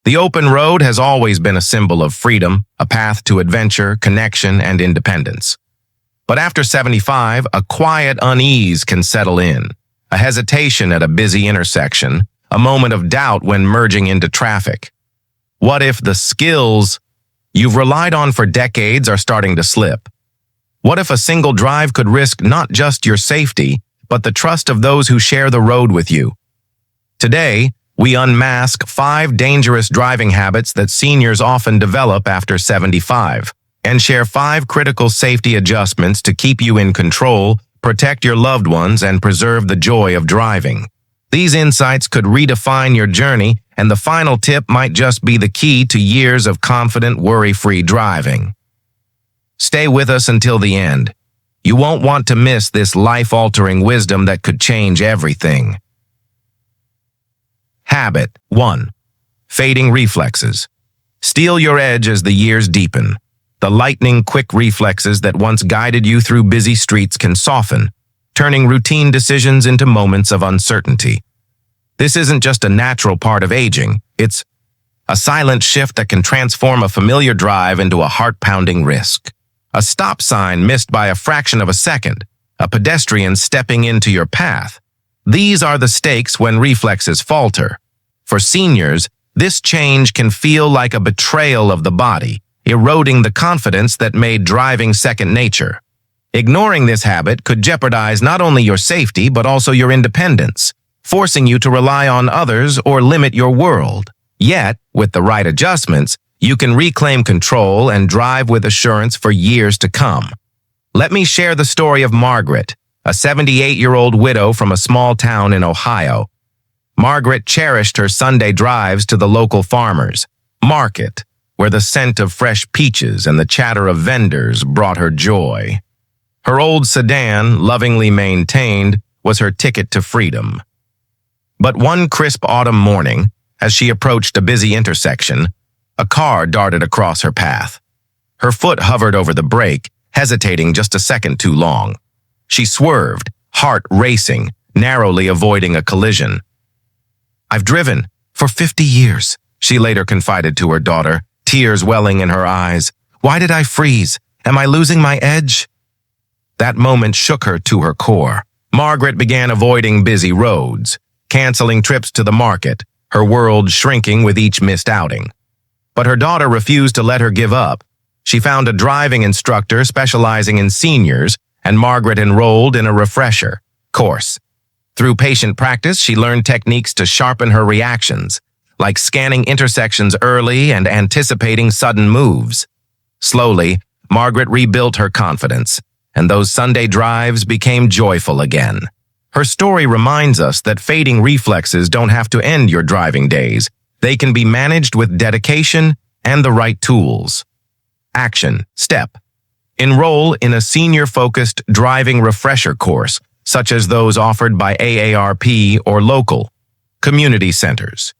The open road has always been a symbol of freedom, a path to adventure, connection, and independence. But after 75, a quiet unease can settle in, a hesitation at a busy intersection, a moment of doubt when merging into traffic. What if the skills you've relied on for decades are starting to slip? What if a single drive could risk not just your safety, but the trust of those who share the road with you? Today, we unmask 5 dangerous driving habits that seniors often develop after 75, and share 5 critical safety adjustments to keep you in control, protect your loved ones, and preserve the joy of driving. These insights could redefine your journey, and the final tip might just be the key to years of confident, worry-free driving. Stay with us until the end. You won't want to miss this life-altering wisdom that could change everything. Habit 1. Fading reflexes. Steal your edge as the years deepen. The lightning-quick reflexes that once guided you through busy streets can soften, turning routine decisions into moments of uncertainty. This isn't just a natural part of aging, it's a silent shift that can transform a familiar drive into a heart-pounding risk. A stop sign missed by a fraction of a second, a pedestrian stepping into your path. These are the stakes when reflexes falter. For seniors, this change can feel like a betrayal of the body, eroding the confidence that made driving second nature. Ignoring this habit could jeopardize not only your safety but also your independence, forcing you to rely on others or limit your world. Yet, with the right adjustments, you can reclaim control and drive with assurance for years to come. Let me share the story of Margaret, a 78-year-old widow from a small town in Ohio. Margaret cherished her Sunday drives to the local farmers' market, where the scent of fresh peaches and the chatter of vendors brought her joy. Her old sedan, lovingly maintained, was her ticket to freedom. But one crisp autumn morning, as she approached a busy intersection, a car darted across her path. Her foot hovered over the brake, hesitating just a second too long. She swerved, heart racing, narrowly avoiding a collision. "I've driven for 50 years," she later confided to her daughter, tears welling in her eyes. "Why did I freeze? Am I losing my edge?" That moment shook her to her core. Margaret began avoiding busy roads, canceling trips to the market, her world shrinking with each missed outing. But her daughter refused to let her give up. She found a driving instructor specializing in seniors, and Margaret enrolled in a refresher course. Through patient practice, she learned techniques to sharpen her reactions, like scanning intersections early and anticipating sudden moves. Slowly, Margaret rebuilt her confidence, and those Sunday drives became joyful again. Her story reminds us that fading reflexes don't have to end your driving days. They can be managed with dedication and the right tools. Action step. Enroll in a senior-focused driving refresher course, such as those offered by AARP or local community centers.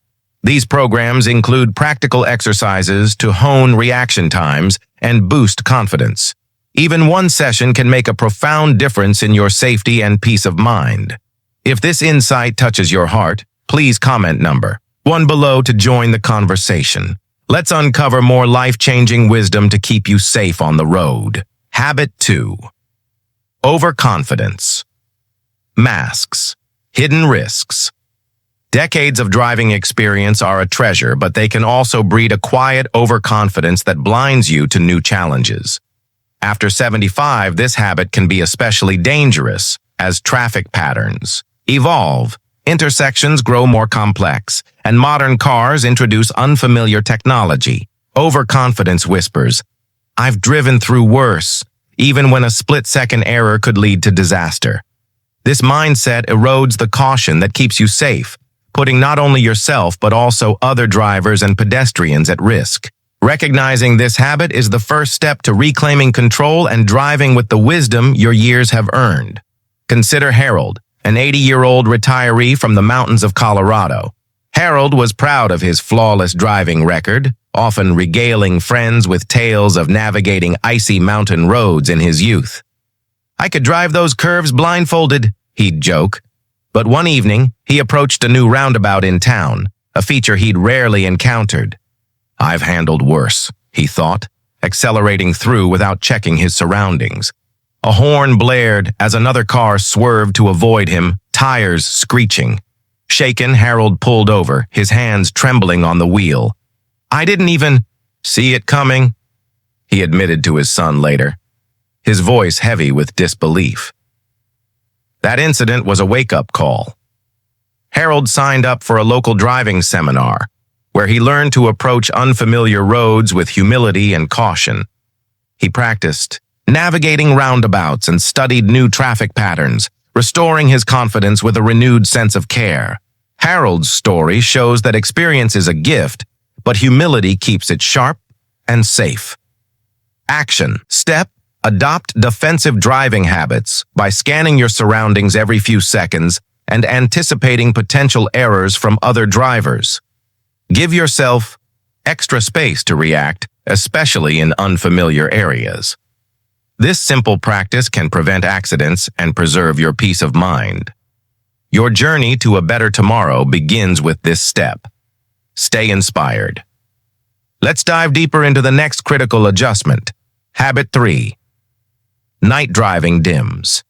These programs include practical exercises to hone reaction times and boost confidence. Even one session can make a profound difference in your safety and peace of mind. If this insight touches your heart, please comment number 1 below to join the conversation. Let's uncover more life-changing wisdom to keep you safe on the road. Habit 2. Overconfidence. Masks. Hidden risks. Decades of driving experience are a treasure, but they can also breed a quiet overconfidence that blinds you to new challenges. After 75, this habit can be especially dangerous as traffic patterns evolve, intersections grow more complex, and modern cars introduce unfamiliar technology. Overconfidence whispers, "I've driven through worse," even when a split-second error could lead to disaster. This mindset erodes the caution that keeps you safe, putting not only yourself but also other drivers and pedestrians at risk. Recognizing this habit is the first step to reclaiming control and driving with the wisdom your years have earned. Consider Harold, an 80-year-old retiree from the mountains of Colorado. Harold was proud of his flawless driving record, often regaling friends with tales of navigating icy mountain roads in his youth. "I could drive those curves blindfolded," he'd joke. But one evening, he approached a new roundabout in town, a feature he'd rarely encountered. "I've handled worse," he thought, accelerating through without checking his surroundings. A horn blared as another car swerved to avoid him, tires screeching. Shaken, Harold pulled over, his hands trembling on the wheel. "I didn't even see it coming," he admitted to his son later, his voice heavy with disbelief. That incident was a wake-up call. Harold signed up for a local driving seminar, where he learned to approach unfamiliar roads with humility and caution. He practiced navigating roundabouts and studied new traffic patterns, restoring his confidence with a renewed sense of care. Harold's story shows that experience is a gift, but humility keeps it sharp and safe. Action. Step. Adopt defensive driving habits by scanning your surroundings every few seconds and anticipating potential errors from other drivers. Give yourself extra space to react, especially in unfamiliar areas. This simple practice can prevent accidents and preserve your peace of mind. Your journey to a better tomorrow begins with this step. Stay inspired. Let's dive deeper into the next critical adjustment. Habit 3. Night driving dims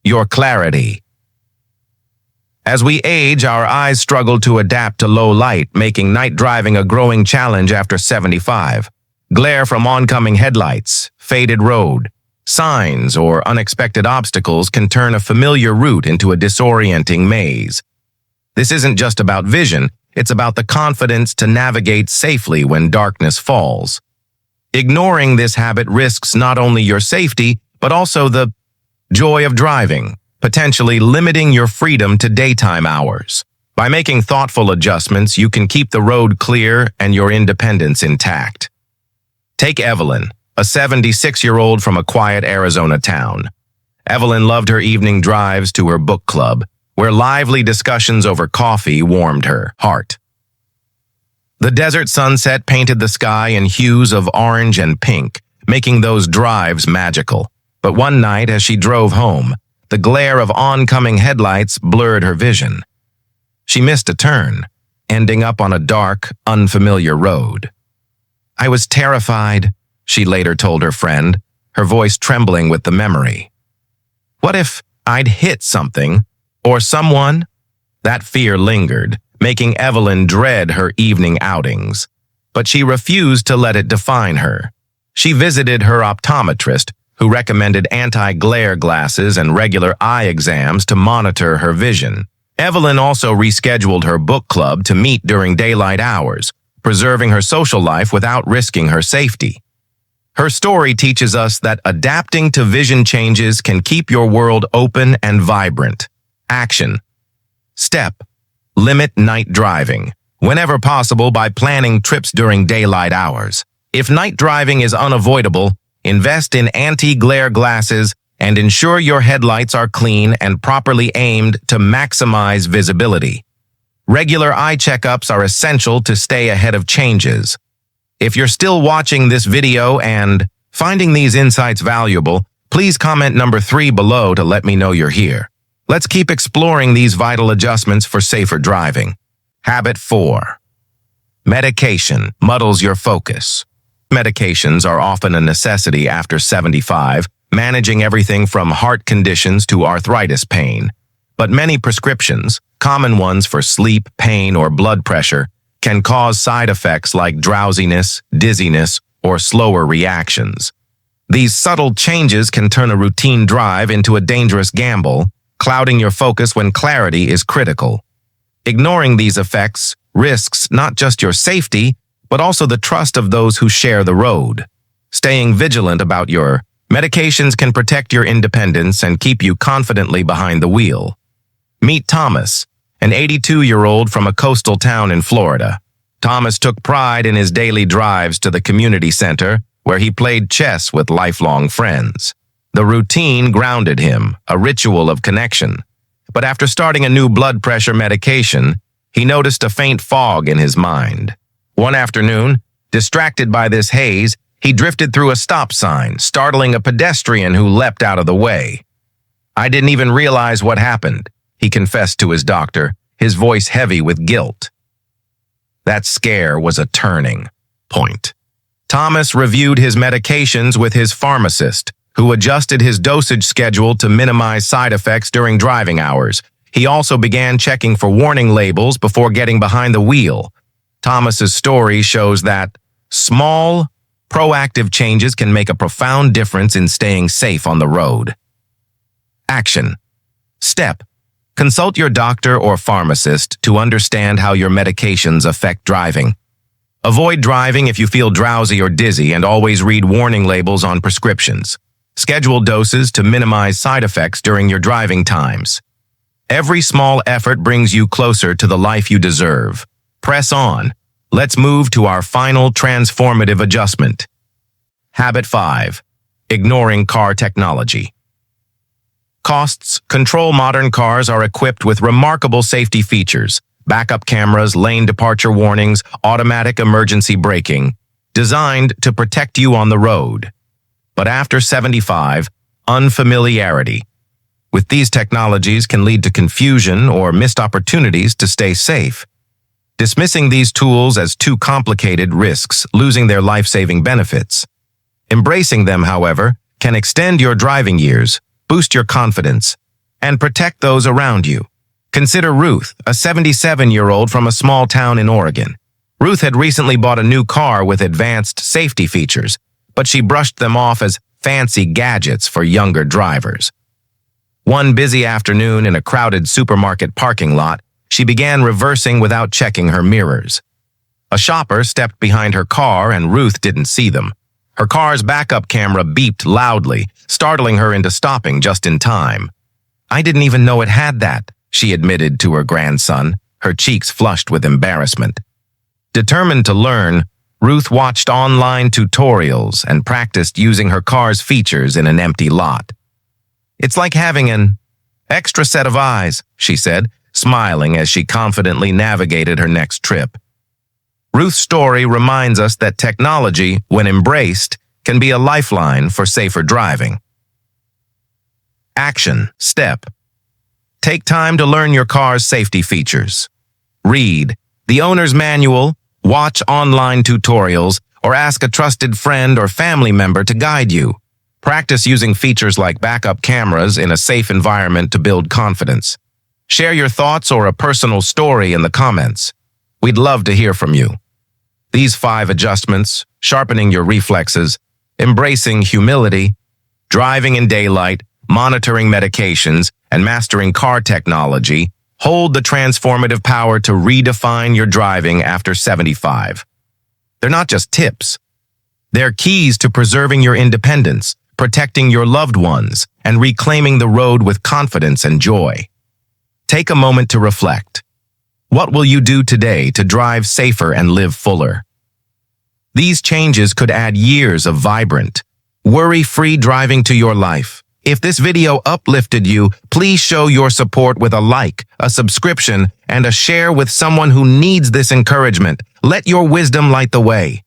your clarity. As we age, our eyes struggle to adapt to low light, making night driving a growing challenge after 75. Glare from oncoming headlights, faded road, signs, or unexpected obstacles can turn a familiar route into a disorienting maze. This isn't just about vision, it's about the confidence to navigate safely when darkness falls. Ignoring this habit risks not only your safety, but also the joy of driving, potentially limiting your freedom to daytime hours. By making thoughtful adjustments, you can keep the road clear and your independence intact. Take Evelyn, a 76-year-old from a quiet Arizona town. Evelyn loved her evening drives to her book club, where lively discussions over coffee warmed her heart. The desert sunset painted the sky in hues of orange and pink, making those drives magical. But one night, as she drove home, the glare of oncoming headlights blurred her vision. She missed a turn, ending up on a dark, unfamiliar road. "I was terrified," she later told her friend, her voice trembling with the memory. "What if I'd hit something or someone?" That fear lingered, making Evelyn dread her evening outings. But she refused to let it define her. She visited her optometrist, who recommended anti-glare glasses and regular eye exams to monitor her vision. Evelyn also rescheduled her book club to meet during daylight hours, preserving her social life without risking her safety. Her story teaches us that adapting to vision changes can keep your world open and vibrant. Action. Step. Limit night driving, whenever possible, by planning trips during daylight hours. If night driving is unavoidable, invest in anti-glare glasses and ensure your headlights are clean and properly aimed to maximize visibility. Regular eye checkups are essential to stay ahead of changes. If you're still watching this video and finding these insights valuable, please comment number 3 below to let me know you're here. Let's keep exploring these vital adjustments for safer driving. Habit 4. Medication muddles your focus. Medications are often a necessity after 75, managing everything from heart conditions to arthritis pain. But many prescriptions, common ones for sleep, pain, or blood pressure, can cause side effects like drowsiness, dizziness, or slower reactions. These subtle changes can turn a routine drive into a dangerous gamble, clouding your focus when clarity is critical. Ignoring these effects risks not just your safety, but also the trust of those who share the road. Staying vigilant about your medications can protect your independence and keep you confidently behind the wheel. Meet Thomas, an 82-year-old from a coastal town in Florida. Thomas took pride in his daily drives to the community center, where he played chess with lifelong friends. The routine grounded him, a ritual of connection. But after starting a new blood pressure medication, he noticed a faint fog in his mind. One afternoon, distracted by this haze, he drifted through a stop sign, startling a pedestrian who leapt out of the way. "I didn't even realize what happened," he confessed to his doctor, his voice heavy with guilt. That scare was a turning point. Thomas reviewed his medications with his pharmacist, who adjusted his dosage schedule to minimize side effects during driving hours. He also began checking for warning labels before getting behind the wheel. Thomas's story shows that small, proactive changes can make a profound difference in staying safe on the road. Action. Step. Consult your doctor or pharmacist to understand how your medications affect driving. Avoid driving if you feel drowsy or dizzy, and always read warning labels on prescriptions. Schedule doses to minimize side effects during your driving times. Every small effort brings you closer to the life you deserve. Press on. Let's move to our final transformative adjustment. Habit 5. Ignoring car technology. Costs. Control. Modern cars are equipped with remarkable safety features: backup cameras, lane departure warnings, automatic emergency braking, designed to protect you on the road. But after 75, unfamiliarity with these technologies can lead to confusion or missed opportunities to stay safe. Dismissing these tools as too complicated risks losing their life-saving benefits. Embracing them, however, can extend your driving years, boost your confidence, and protect those around you. Consider Ruth, a 77-year-old from a small town in Oregon. Ruth had recently bought a new car with advanced safety features, but she brushed them off as fancy gadgets for younger drivers. One busy afternoon in a crowded supermarket parking lot, she began reversing without checking her mirrors. A shopper stepped behind her car and Ruth didn't see them. Her car's backup camera beeped loudly, startling her into stopping just in time. "I didn't even know it had that," she admitted to her grandson, her cheeks flushed with embarrassment. Determined to learn, Ruth watched online tutorials and practiced using her car's features in an empty lot. "It's like having an extra set of eyes," she said, smiling as she confidently navigated her next trip. Ruth's story reminds us that technology, when embraced, can be a lifeline for safer driving. Action. Step. Take time to learn your car's safety features. Read the owner's manual, watch online tutorials, or ask a trusted friend or family member to guide you. Practice using features like backup cameras in a safe environment to build confidence. Share your thoughts or a personal story in the comments. We'd love to hear from you. These 5 adjustments, sharpening your reflexes, embracing humility, driving in daylight, monitoring medications, and mastering car technology, hold the transformative power to redefine your driving after 75. They're not just tips. They're keys to preserving your independence, protecting your loved ones, and reclaiming the road with confidence and joy. Take a moment to reflect. What will you do today to drive safer and live fuller? These changes could add years of vibrant, worry-free driving to your life. If this video uplifted you, please show your support with a like, a subscription, and a share with someone who needs this encouragement. Let your wisdom light the way.